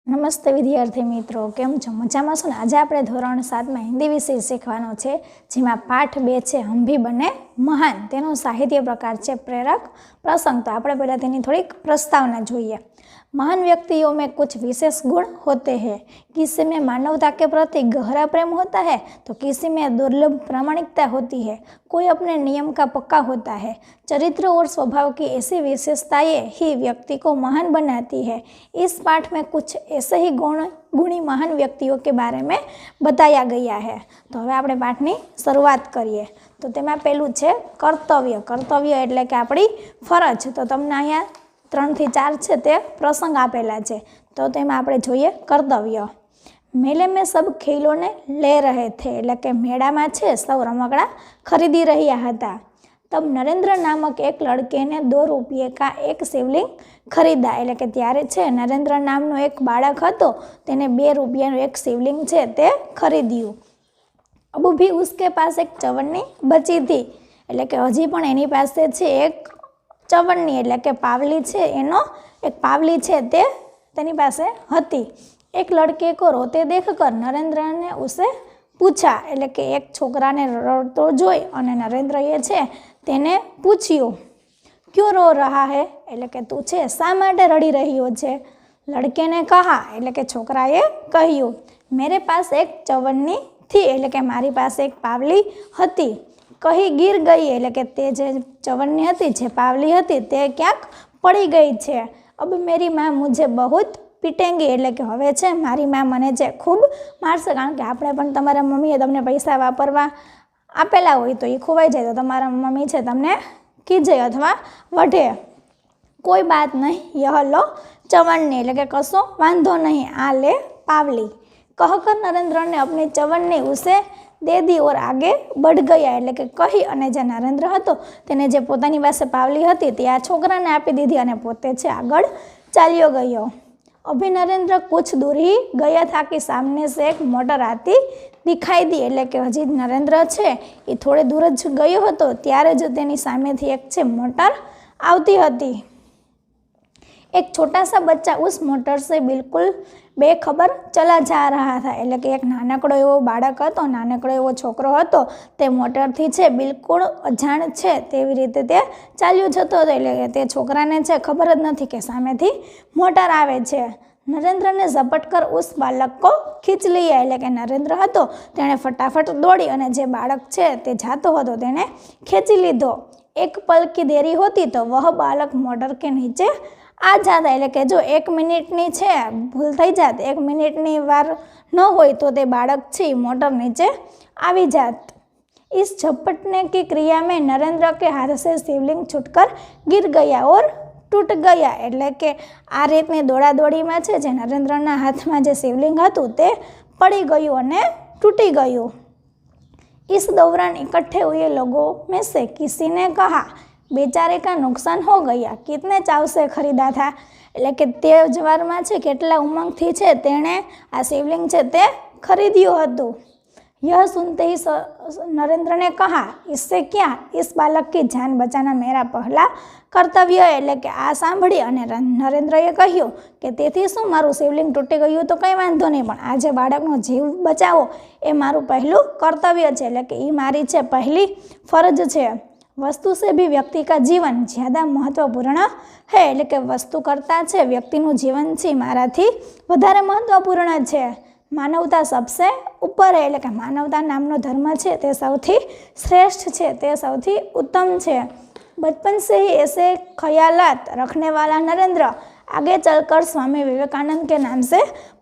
નમસ્તે વિદ્યાર્થી મિત્રો, કેમ છો? મજામાં છો ને? આજે આપણે ધોરણ 7માં હિન્દી વિષય શીખવાનો છે, જેમાં પાઠ 2 છે હમ ભી બને મહાન। તેનો સાહિત્ય પ્રકાર છે પ્રેરક प्रसंग। तो આપણે પહેલા તેની થોડીક પ્રસ્તાવના જોઈએ। महान व्यक्तियों में कुछ विशेष गुण होते हैं। किसी में मानवता के प्रति गहरा प्रेम होता है तो किसी में दुर्लभ प्रामाणिकता होती है। कोई अपने नियम का पक्का होता है। चरित्र और स्वभाव की ऐसी विशेषताएं ही व्यक्ति को महान बनाती है। इस पाठ में कुछ ऐसे ही गुणी महान व्यक्तियों के बारे में बताया गया है। तो હવે આપણે પાઠની શરૂઆત કરીએ। તો તેમાં પહેલું છે કર્તવ્ય। કર્તવ્ય એટલે કે આપણી ફરજ। તો તમને અહીંયા 3 થી 4 છે તે પ્રસંગ આપેલા છે। તો તેમાં આપણે જોઈએ કર્તવ્ય। मेले में सब खिलौने ले रहे थे, એટલે કે મેળામાં છે સૌ રમકડા ખરીદી રહ્યા હતા। तब नरेंद्र नामक एक लड़के ने 2 रुपये का एक शिवलिंग खरीदा, એટલે કે ત્યારે છે નરેન્દ્ર નામનો એક બાળક હતો, તેને 2 રૂપિયાનું એક શિવલિંગ છે તે ખરીદ્યું। अब भी उसके पास एक चवन्नी बची थी, એટલે કે હજી પણ એની પાસે છે એક चवन्नी એટલે કે पावली છે, એનો એક पावली છે તે તેની પાસે હતી। एक लड़के को रोते देखकर नरेंद्र ने उसे पूछा, એટલે કે એક છોકરાને રડતો જોઈ અને નરેન્દ્રએ છે તેને પૂછ્યું, क्यों रो रहा है, એટલે કે તું છે શા માટે રડી રહ્યો છે? लड़के ने कहा, એટલે કે છોકરાએ કહ્યું, मेरे पास एक चवन्नी थी, એટલે કે મારી પાસે એક પાવલી હતી। कहीं गिर गई, એટલે કે તે જે ચવન્ની હતી, જે પાવલી હતી તે ક્યાંક પડી ગઈ છે। अब मेरी माँ मुझे बहुत पीटेंगी, એટલે કે હવે છે મારી માં મને છે ખૂબ મારશે। કારણ કે આપણે પણ તમારા મમ્મીએ તમને પૈસા વાપરવા આપેલા હોય તો એ ખોવાઈ જાય તો તમારા મમ્મી છે તમને ખીજે અથવા વઢે। કોઈ बात नहीं, यह लो चवन्नी, એટલે કે કશો વાંધો નહીં, આ લે પાવલી। कहकर नरेंद्र ने अपनी चवन्नी उसे दे दी और आगे बढ़ गया, એટલે કે કહી અને જે નરેન્દ્ર હતો તેને જે પોતાની પાસે પાવલી હતી તે આ છોકરાને આપી દીધી અને પોતે છે આગળ ચાલ્યો ગયો। अभी नरेंद्र कुछ दूर ही गया था कि सामने से एक मोटर आती दिखाई दी, એટલે કે હજી નરેન્દ્ર છે એ થોડે દૂર જ ગયો હતો ત્યારે જ તેની સામેથી એક છે મોટર આવતી હતી। एक छोटा सा बच्चा उस मोटर से बिल्कुल बेखबर चला जा रहा था, એટલે કે એક નાનકડો એવો બાળક હતો, નાનકડો એવો છોકરો હતો, તે મોટરથી છે બિલકુલ અજાણ છે તેવી રીતે તે ચાલ્યો જતો હતો। એટલે કે તે છોકરાને છે ખબર જ નથી કે સામેથી મોટર આવે છે। नरेंद्र ने झपट कर उस बालक को खींच लिया, એટલે કે નરેન્દ્ર હતો તેણે ફટાફટ દોડી અને જે બાળક છે તે જાતો હતો તેને ખેંચી લીધો। एक पल की देरी होती तो वह बालक मोटर के नीचे आ जाता, એટલે કે જો 1 મિનિટની છે ભૂલ થઈ જાત, 1 મિનિટની વાર ન હોય તો તે બાળક છે મોટર નીચે આવી જાત। इस झपटने की क्रिया में नरेंद्र के हाथ से शिवलिंग छूटकर गिर गया और टूट गया, એટલે કે આ રીતની દોડાદોડીમાં છે જે નરેન્દ્રના હાથમાં જે શિવલિંગ હતું તે પડી ગયું અને તૂટી ગયું। इस दौरान इकट्ठे हुए लोगों में से किसी ने कहा, बेचारे का नुकसान हो गया, कितने चाव से खरीदा था, એટલે કે તે જવારમાં છે કેટલા ઉમંગથી છે તેણે આ શિવલિંગ છે તે ખરીદ્યું હતું। यह सुनते ही नरेंद्र ने कहा, इससे क्या, इस बालक की जान बचाना मेरा पहला कर्तव्य है, એટલે કે આ સાંભળી અને નરેન્દ્રએ કહ્યું કે તેથી શું, મારું શિવલિંગ તૂટી ગયું તો કંઈ વાંધો નહીં, પણ આ જે બાળકનો જીવ બચાવો એ મારું પહેલું કર્તવ્ય છે, એટલે કે એ મારી છે પહેલી ફરજ છે। वस्तु से भी व्यक्ति का जीवन ज़्यादा महत्वपूर्ण है, એટલે કે વસ્તુ કરતાં છે વ્યક્તિનું જીવન છે મારાથી વધારે મહત્વપૂર્ણ છે। मानवता सबसे ऊपर है, એટલે કે માનવતા નામનો ધર્મ છે તે સૌથી શ્રેષ્ઠ છે, તે સૌથી ઉત્તમ છે। बचपन से ही ऐसे ख्यालात रखने वाला नरेंद्र आगे चलकर स्वामी विवेकानंद के नाम से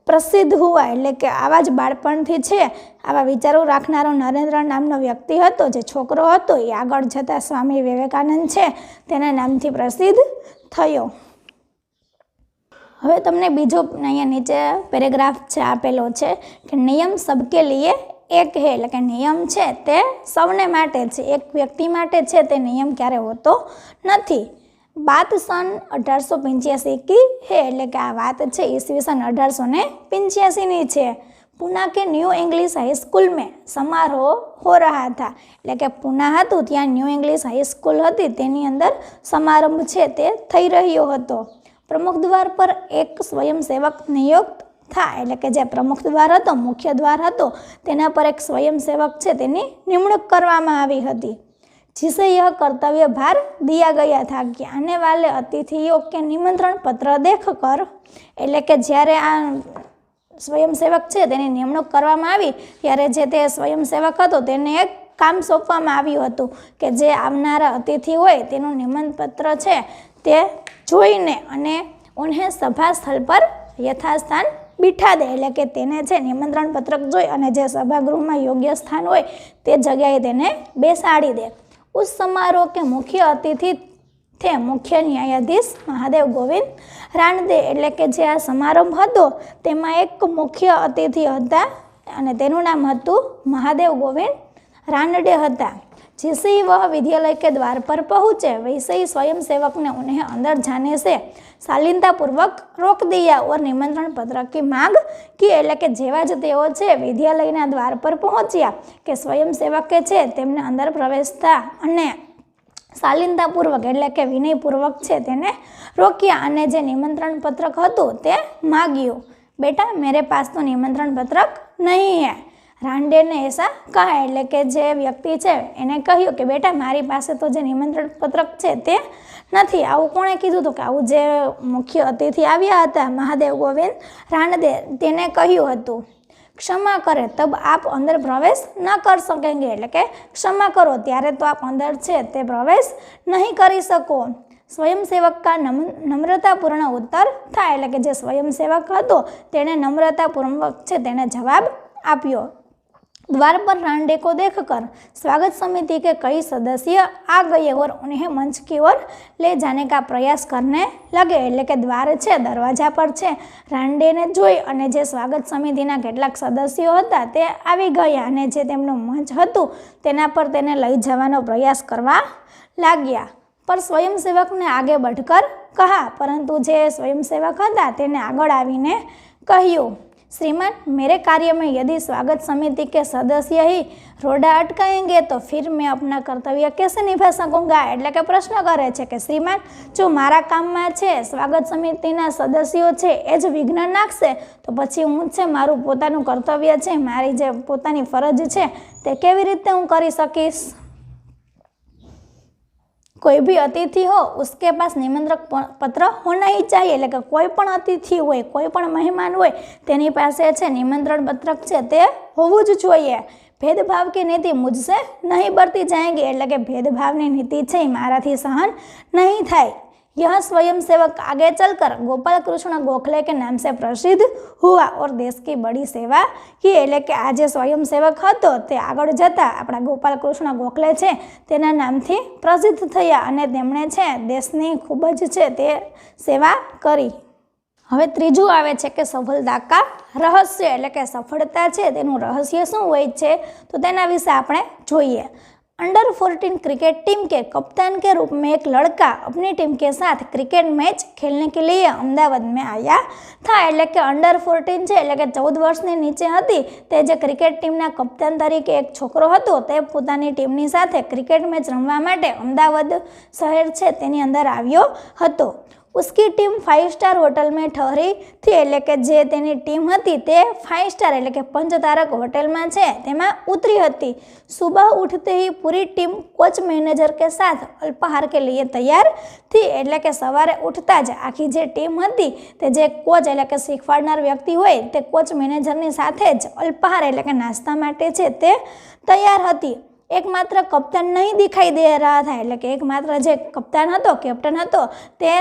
प्रसिद्ध हुआ, એટલે કે આવા જ બાળપણથી છે આવા વિચારો રાખનારો નરેન્દ્ર નામનો વ્યક્તિ હતો, જે છોકરો હતો એ આગળ જતા સ્વામી વિવેકાનંદ છે તેના નામથી પ્રસિદ્ધ થયો। હવે તમને બીજો અહીંયા નીચે પેરેગ્રાફ છે આપેલો છે કે નિયમ सबके लिए एक है, એટલે કે નિયમ છે તે સૌને માટે છે, એક વ્યક્તિ માટે છે તે નિયમ ક્યારે હોતો નથી। बात सन 1885 की है, એટલે કે આ વાત છે ઈસવીસન 1885ની છે। पूना के न्यू इंग्लिश हाई स्कूल में समारोह हो रहा था, એટલે કે પૂના હતું ત્યાં ન્યૂ ઇંગ્લિશ હાઈ સ્કૂલ હતી તેની અંદર સમારંભ છે તે થઈ રહ્યો હતો। प्रमुख द्वार पर एक स्वयंसेवक नियुक्त था એટલે કે જે પ્રમુખ દ્વાર હતો, મુખ્ય દ્વાર હતો, તેના પર એક સ્વયંસેવક છે તેની નિમણૂક કરવામાં આવી હતી। जिसे यह कर्तव्य भार दिया गया था कि आने वाले अतिथियों के निमंत्रण पत्र देखकर એટલે કે જ્યારે આ સ્વયંસેવક છે તેની નિમણૂક કરવામાં આવી ત્યારે જે તે સ્વયંસેવક હતો તેને એક કામ સોંપવામાં આવ્યું હતું કે જે આવનારા અતિથિ હોય તેનું નિમંત્રણ પત્ર છે તે જોઈને અને ઉन्हें સભા સ્થળ પર યથાસ્થાન बिठा दे એટલે કે તેને છે નિમંત્રણ પત્રક જોઈ અને જે સભાગૃહમાં યોગ્ય સ્થાન હોય તે જગ્યાએ તેને બેસાડી દે। उस समारोह के मुख्य अतिथि थे मुख्य न्यायाधीश महादेव गोविंद रानडे એટલે કે જે આ સમારંભ હતો તેમાં એક મુખ્ય અતિથિ હતા અને તેનું નામ હતું મહાદેવ ગોવિંદ रानडे હતા। जैसे ही वह विद्यालय के द्वार पर पहुंचे वैसे ही स्वयं सेवक ने उन्हें अंदर जाने से शालीनता पूर्वक रोक दिया और निमंत्रण पत्र की मांग की એટલે કે જેવા જ તેઓ છે વિદ્યાલયના દ્વાર પર પહોંચ્યા કે સ્વયંસેવક કે છે તેમને અંદર પ્રવેશતા અને શાલીનતાપૂર્વક એટલે કે વિનયપૂર્વક છે તેને રોક્યા અને જે નિમંત્રણ પત્રક હતું તે માગ્યું। બેટા मेरे पास तो निमंत्रण पत्रक नहीं है। रानडे ने ऐसा कहा એટલે કે જે વ્યક્તિ છે એને કહ્યું કે બેટા મારી પાસે તો જે નિમંત્રણ પત્રક છે તે નથી। આવું કોણે કીધું હતું કે આવું જે મુખ્ય અતિથિ આવ્યા હતા મહાદેવ ગોવિંદ રાનડે તેને કહ્યું હતું। क्षमा करे तब आप अंदर प्रवेश न कर सकेंगे એટલે કે ક્ષમા કરો ત્યારે તો આપ અંદર છે તે પ્રવેશ નહીં કરી શકો। સ્વયંસેવક કા નમ્રતાપૂર્ણ ઉત્તર था એટલે કે જે સ્વયંસેવક હતો તેણે નમ્રતાપૂર્વક છે તેને જવાબ આપ્યો। द्वार पर रानडे को देखकर स्वागत समिति के कई सदस्य आ गए और उन्हें मंच की ओर ले जाने का प्रयास करने लगे એટલે કે દ્વાર છે દરવાજા પર છે રાનડેને જોઈ અને જે સ્વાગત સમિતિના કેટલાક સદસ્યો હતા તે આવી ગયા અને જે તેમનું મંચ હતું તેના પર તેને લઈ જવાનો પ્રયાસ કરવા લાગ્યા। पर स्वयंसेवक ने आगे बढ़कर कहा परंतु जे स्वयंसेवक હતા તેને આગળ આવીને કહ્યું श्रीमान मेरे कार्य में यदि स्वागत समिति के सदस्य ही रोड़ा अटकाएंगे तो फिर मैं अपना कर्तव्य कैसे निभा सकूँगा એટલે કે પ્રશ્ન કરે છે કે શ્રીમાન જો મારા કામમાં છે સ્વાગત સમિતિના સદસ્યો છે એ જ વિઘ્ન નાખશે તો પછી હું છે મારું પોતાનું કર્તવ્ય છે મારી જે પોતાની ફરજ છે તે કેવી રીતે હું કરી શકીશ। कोई भी अतिथि हो उसके पास निमंत्रण पत्र होना ही चाहिए એટલે કે કોઈ પણ અતિથિ હોય કોઈ પણ મહેમાન હોય તેની પાસે છે નિમંત્રણ પત્રક છે તે હોવું જ જોઈએ। भेदभाव की नीति मुझसे नहीं बरती जाएगी એટલે કે भेदभावની નીતિ છે મારાથી સહન નહીં થાય। यह स्वयंसेवक आगे चलकर गोपाल कृष्ण गोखले के नाम से प्रसिद्ध हुआ और देश की बड़ी सेवा की એટલે કે આ જે સ્વયંસેવક હતો તે આગળ જતા આપણા ગોપાલ કૃષ્ણ ગોખલે છે તેના નામથી પ્રસિદ્ધ થયા અને તેમણે છે દેશની ખૂબ જ છે તે સેવા કરી। હવે ત્રીજું આવે છે કે સફળતા કા રહસ્ય એટલે કે સફળતા છે તેનું રહસ્ય શું હોય છે તો તેના વિશે આપણે જોઈએ। अंडर 14 क्रिकेट टीम के कप्तान के रूप में एक लड़का अपनी टीम के साथ क्रिकेट मैच खेलने के लिए अहमदाबाद में आया था એટલે કે અંડર 14 છે એટલે કે 14 વર્ષની નીચે હતી તે જે ક્રિકેટ ટીમના કપ્તાન તરીકે એક છોકરો હતો તે પોતાની ટીમની સાથે ક્રિકેટ મેચ રમવા માટે અમદાવાદ શહેર છે તેની અંદર આવ્યો હતો। उसकी टीम 5 स्टार होटल में ठहरी थी એટલે કે જે તેની ટીમ હતી તે 5 स्टार એટલે કે પંચતારક હોટલમાં છે તેમાં ઉતરી હતી। सुबह उठते ही पूरी टीम कोच मैनेजर के साथ अल्पाहार के लिए तैयार थी એટલે કે સવારે ઉઠતા જ આખી જે ટીમ હતી તે જે કોચ એટલે કે શીખવાડનાર વ્યક્તિ હોય તે કોચ મેનેજરની સાથે જ અલ્પાહાર એટલે કે નાસ્તા માટે છે તે તૈયાર હતી। एकमात्र कप्तान नहीं दिखाई दे रहा था એટલે કે એકમાત્ર જે કપ્તાન હતો કેપ્ટન હતો તે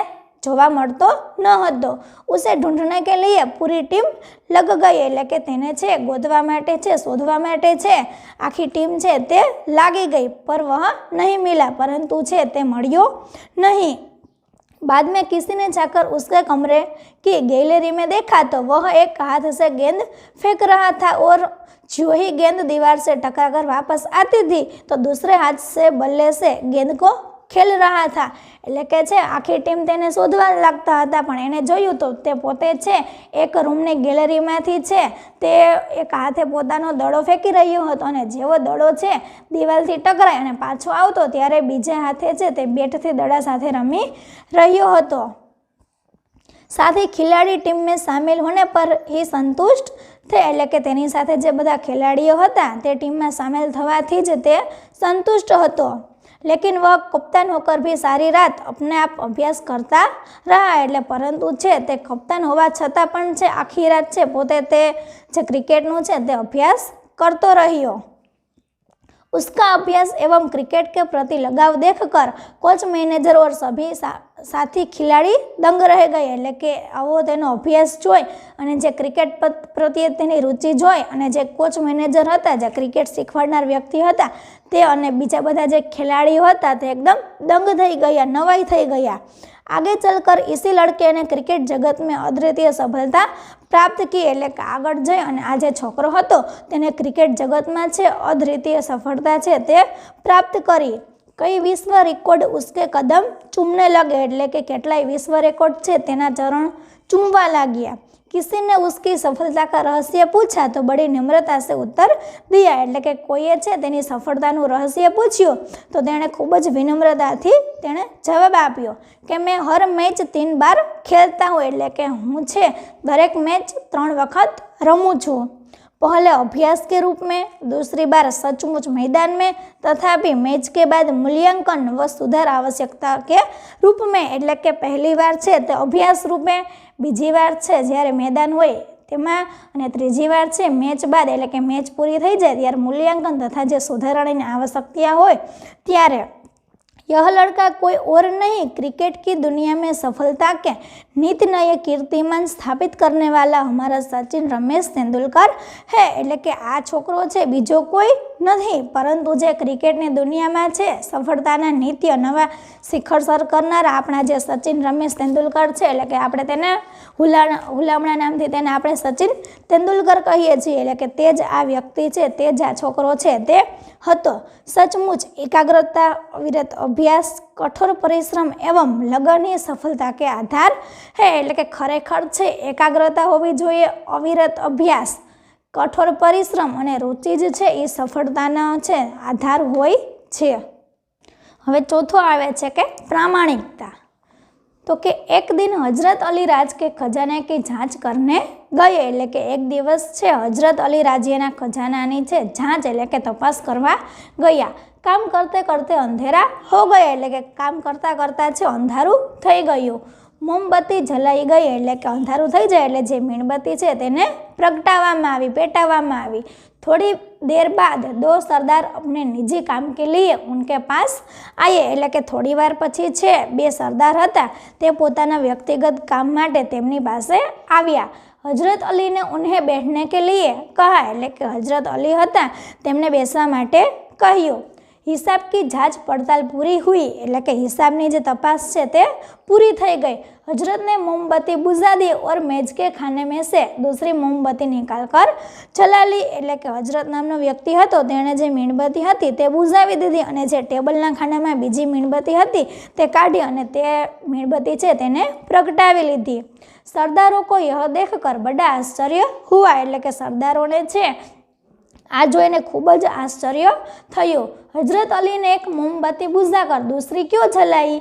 જોવા મળતો ન હતો। ઉસે ઢૂંઢને કે लिए પૂરી ટીમ લગ ગઈ એટલે કે તેને છે ગોતવા માટે છે શોધવા માટે છે આખી ટીમ છે તે લાગી ગઈ પર વહ નહીં મિલા પરંતુ છે તે મળ્યો નહીં। बाद में किसी ने जाकर उसके कमरे की गैलरी में देखा तो वह एक हाथ से गेंद फेंक रहा था और जो ही गेंद दीवार से टकराकर वापस आती थी तो दूसरे हाथ से बल्ले से गेंद को ખેલ રહા થા એટલે કે છે આખી ટીમ તેને શોધવા લાગતા હતા પણ એને જોયું તો તે પોતે છે એક રૂમની ગેલેરીમાંથી છે તે એક હાથે પોતાનો દડો ફેંકી રહ્યો હતો અને જેવો દડો છે દિવાલથી ટકરાય અને પાછો આવતો ત્યારે બીજા હાથે છે તે બેટથી દડા સાથે રમી રહ્યો હતો। साथी खिलाड़ी टीम में शामिल होने पर ही संतुष्ट थे, એટલે કે તેની સાથે જે બધા ખેલાડીઓ હતા તે ટીમમાં સામેલ થવાથી જ તે સંતુષ્ટ હતો। लेकिन वह कप्तान होकर भी सारी रात अपने आप अभ्यास करता रहा, એટલે પરંતુ છે તે કપ્તાન હોવા છતાં પણ છે આખી રાત છે પોતે તે જે ક્રિકેટનું છે તે અભ્યાસ करतो रहियो। उसका अभ्यास एवं क्रिकेट के प्रति लगाव देखकर कोच मैनेजर और सभी साथी खिलाड़ी दंग रह गए, એટલે કે આવો તેનો અભ્યાસ જોઈ અને જે ક્રિકેટ પ્રત્યે તેની રુચિ જોઈ અને જે કોચ મેનેજર હતા, જે ક્રિકેટ શીખવાડનાર વ્યક્તિ હતા તે અને બીજા બધા જે ખેલાડીઓ હતા તે એકદમ દંગ થઈ ગયા, નવાઈ થઈ ગયા। आगे चलकर इसी लड़के ने क्रिकेट जगत में अद्वितीय सफलता प्राप्त की, એટલે કે આગળ જઈ અને આ જે છોકરો હતો તેને ક્રિકેટ જગતમાં છે અદ્વિતીય સફળતા છે તે પ્રાપ્ત કરી। કઈ વિશ્વ રેકોર્ડ ઉસકે કદમ ચૂમને લગે, એટલે કે કેટલાય વિશ્વ રેકોર્ડ છે તેના ચરણ ચૂમવા લાગ્યા। किसी ने उसकी सफलता का रहस्य पूछा तो बड़ी नम्रता से उत्तर दिया, એટલે કે કોઈએ છે તેની સફળતાનું રહસ્ય પૂછ્યું તો તેણે ખૂબ જ વિનમ્રતાથી તેણે જવાબ આપ્યો કે मैं हर मैच 3 बार खेलता हूँ, એટલે કે હું છે દરેક મેચ 3 वक्त रमूँ છું। पहले अभ्यास के रूप में, दूसरी बार सचमुच मैदान में, तथापि मैच के बाद मूल्यांकन व सुधार आवश्यकता के रूप में, એટલે કે પહેલી વાર છે તે અભ્યાસ રૂપે, બીજી વાર છે જ્યારે મેદાન હોય તેમાં અને ત્રીજી વાર છે મેચ બાદ, એટલે કે મેચ પૂરી થઈ જાય ત્યારે મૂલ્યાંકન તથા જે સુધારણાની આવશ્યકતા હોય ત્યારે। यह लड़का कोई और नहीं, क्रिकेट की दुनिया में सफलता के नित नए कीर्तिमान स्थापित करने वाला हमारा सचिन रमेश तेंदुलकर है, એટલે કે આ છોકરો છે બીજો કોઈ નથી પરંતુ જે ક્રિકેટની દુનિયામાં છે સફળતાના નિત્ય નવા શિખર સર કરનારા આપણા જે સચિન રમેશ તેંડુલકર છે, એટલે કે આપણે તેને હુલામણા નામથી તેને આપણે સચિન તેંડુલકર કહીએ છીએ, એટલે કે તે જ આ વ્યક્તિ છે, તે જ આ છોકરો છે તે હતો। सचमुच एकाग्रता, अविरत अभ्यास, कठोर परिश्रम एवं लगन ही सफलता के आधार है, એટલે કે ખરેખર છે એકાગ્રતા હોવી જોઈએ, અવિરત અભ્યાસ, કઠોર પરિશ્રમ અને રુચિ જ છે એ સફળતાનો છે આધાર હોય છે। હવે ચોથો આવે છે કે प्रामाणिकता। तो कि एक दिन हजरत अली राज के खजाने की जांच करने गए, એટલે કે એક દિવસ છે હજરત અલી રાજ્યના ખજાનાની છે જાંચ એટલે કે તપાસ કરવા ગયા। કામ કરતે કરતે અંધેરા હો ગયા, એટલે કે કામ કરતા કરતા છે અંધારું થઈ ગયું। મોમબત્તી જલાઈ ગઈ, એટલે કે અંધારું થઈ જાય એટલે જે મીણબત્તી છે તેને પ્રગટાવવામાં આવી, પેટાવવામાં આવી। थोड़ी देर बाद दो सरदार अपने निजी काम के लिए उनके पास आए, એટલે કે થોડી વાર પછી છે બે સરદાર હતા તે પોતાના વ્યક્તિગત કામ માટે તેમની પાસે આવ્યા। हजरत अली ने उन्हें बैठने के लिए कहा, એટલે કે હજરત અલી હતા તેમને બેસવા માટે કહ્યું। हिसाब की जांच पड़ताल पूरी हुई, એટલે કે હિસાબની જે તપાસ છે તે પૂરી થઈ ગઈ। हजरत ने मोमबत्ती बुझा दी और मेज के खाने में से दूसरी मोमबत्ती निकाल कर जला ली, એટલે કે હજરત નામનો વ્યક્તિ હતો તેણે જે મીણબત્તી હતી તે બુઝાવી દીધી અને જે ટેબલના ખાનામાં બીજી મીણબત્તી હતી તે કાઢી અને તે મીણબત્તી છે તેને પ્રગટાવી લીધી। સરદારો को यह देखकर बड़ा आश्चर्य हुआ, એટલે કે સરદારોને છે આ જોઈને ખૂબ જ આશ્ચર્ય થયું। हजरत अली ने एक मोमबत्ती बुझाकर दूसरी क्यों जलाई,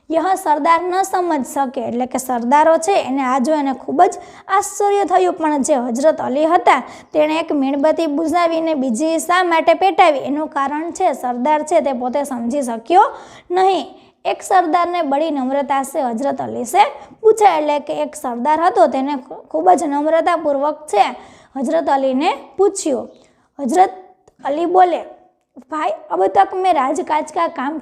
यह सरदार न समझ सके, એટલે કે સરદારો છે એને આ જોઈને ખૂબ જ આશ્ચર્ય થયું પણ જે હજરત અલી હતા તેણે એક મીણબત્તી બુઝાવીને બીજી શા માટે પેટાવી એનું કારણ છે સરદાર છે તે પોતે સમજી શક્યો નહીં। एक सरदार ने बड़ी नम्रता से हजरत अली से पूछा, એટલે કે એક સરદાર હતો તેને ખૂબ જ નમ્રતાપૂર્વક છે हजरत अली ने पूछ्યું। हजरत अली बोले, भाई अब तक मैं राजकाज का काम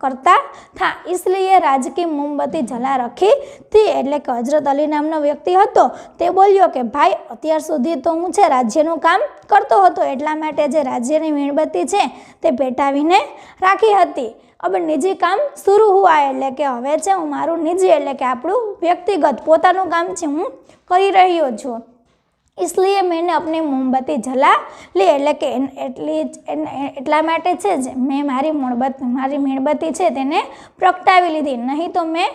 करता था इसलिए राज की मोमबत्ती जला रखी थी, એટલે કે હજરત અલી નામનો વ્યક્તિ હતો તે બોલ્યો કે ભાઈ અત્યાર સુધી તો હું છે રાજ્યનું કામ કરતો હતો એટલા માટે જે રાજ્યની મીણબત્તી છે તે પેટાવીને રાખી હતી। अब निजी काम शुरू हुआ, એટલે કે હવે છે હું મારું નિજી એટલે કે આપણું વ્યક્તિગત પોતાનું કામ છે હું કરી રહ્યો છું। इसलिए मैंने अपनी मोमबत्ती जला ली, એટલે કે એટલા માટે છે મેં મારી મીણબત્તી છે તેને પ્રગટાવી લીધી, નહીં તો મેં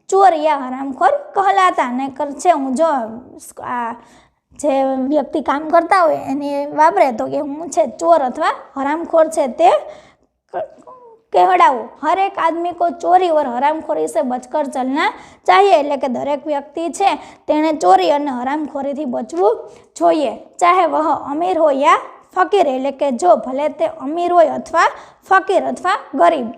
ચોર યા હરામખોર कहलाता। ને છે હું જો આ જે વ્યક્તિ કામ કરતા હોય એને વાપરે તો કે હું છે ચોર અથવા હરામખોર છે તે कहड़ाओ। हर एक आदमी को चोरी और हरामखोरी से बचकर चलना चाहिए। એટલે કે દરેક વ્યક્તિ છે તેણે ચોરી અને હરામખોરીથી બચવું જોઈએ, ચાહે વહ અમીર हो या फकीर। એટલે કે જો ભલે તે અમીર હોય અથવા ફકીર અથવા ગરીબ।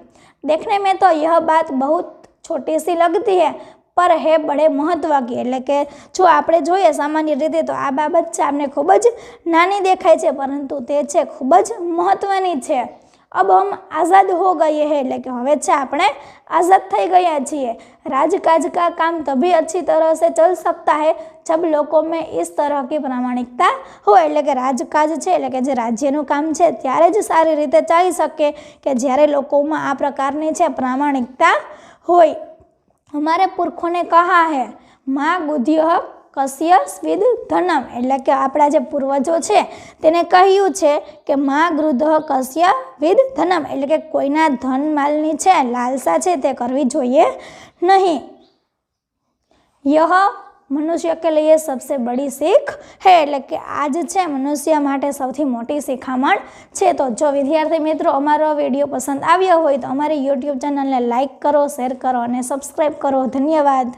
देखने में तो यह बात बहुत छोटी सी लगती है पर है बड़े महत्व की। એટલે કે જો આપણે જોઈએ સામાન્ય રીતે તો આ બાબત છે આપણે ખૂબ જ નાની દેખાય છે, પરંતુ તે છે ખૂબ જ મહત્વની છે। अब हम आज़ाद हो गए हैं એટલે કે હવે છે આપણે आज़ाद થઈ ગયા છીએ। राजकाज का काम तभी अच्छी तरह से चल सकता है जब लोगों में इस तरह की प्रामाणिकता हो। એટલે કે રાજકાજ છે એટલે કે જે રાજ્યનું કામ છે ત્યારે જ સારી રીતે ચાલી શકે કે જ્યારે લોકોમાં આ પ્રકારની છે प्रामाणिकता હોય। हमारे पुरखों ने कहा है माँ गुध्य कस्य स्विद धनम। એટલે કે આપણા જે પૂર્વજો છે તેને કહ્યું છે કે માં ગૃધ કસ્ય વિદ ધનમ એટલે કે કોઈના ધન માલની છે લાલસા છે તે કરવી જોઈએ નહીં। यह मनुष्य के लिए सबसे बड़ी सीख है એટલે કે આજ છે મનુષ્ય માટે સૌથી મોટી શિખામણ છે। તો જો વિદ્યાર્થી મિત્રો અમારો વિડીયો પસંદ આવ્યો હોય તો અમારી YouTube ચેનલને લાઈક કરો, શેર કરો અને સબસ્ક્રાઈબ કરો। ધન્યવાદ।